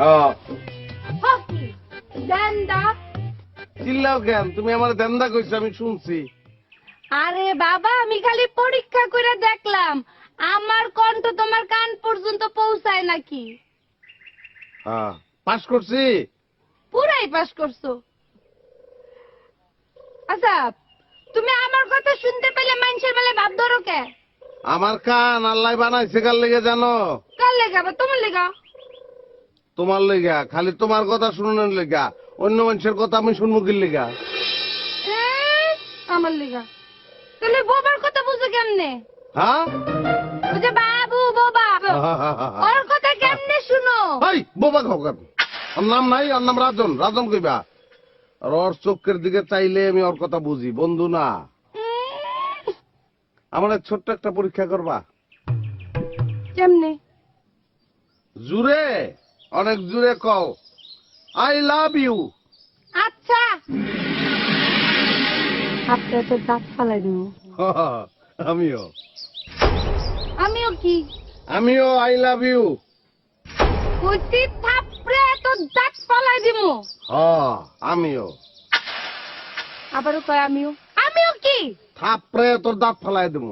হ্যাঁ হকি দেন্দা। চিল্লাও কেন? তুমি আমার দেন্দা কইছো, আমি শুনছি। আরে বাবা, আমি খালি পরীক্ষা করে দেখলাম আমার কণ্ঠ তোমার কান পর্যন্ত পৌঁছায় নাকি। হ্যাঁ, পাস করছি। পুরাই পাস করছো। আচ্ছা, তুমি আমার কথা শুনতে পেলে মানুষের বেলায় ভাব ধরো কে? আমার কান আল্লাহ বানাইছে কার লেগে জানো? কার লেগা বা তোমার লেগা? তোমার লেগা, খালি তোমার কথা শুনানোর লেগা। অন্য মানুষের কথা আমি শুনবো কি লেগা? আমার লেগা। তাহলে বোবার কথা বুঝো কেমনে? হ্যাঁ, ওই যে বাবু বোবা, ওর কথা কেমনে শুনো? এই বোবা খাও কেন? ওর নাম নাই, ওর নাম রাজন। রাজন কইবা। আর ওর চোখের দিকে চাইলে আমি ওর কথা বুঝি, বন্ধু না। আমার ছোট্ট একটা পরীক্ষা করবা? কেমনে? জুড়ে, অনেক জুড়ে কও আই লাভ ইউ। আচ্ছা, আপনার তো দাঁত ফালাই দিব। আমিও। আমিও কি? আমিও আই লাভ ইউ। কইছি থাপড়ে তো দাঁত ফালাই দিব। আমিও। আবারও কয় আমিও। আমিও কি? থাপড়ে তোর দাঁত ফালাই দেবো।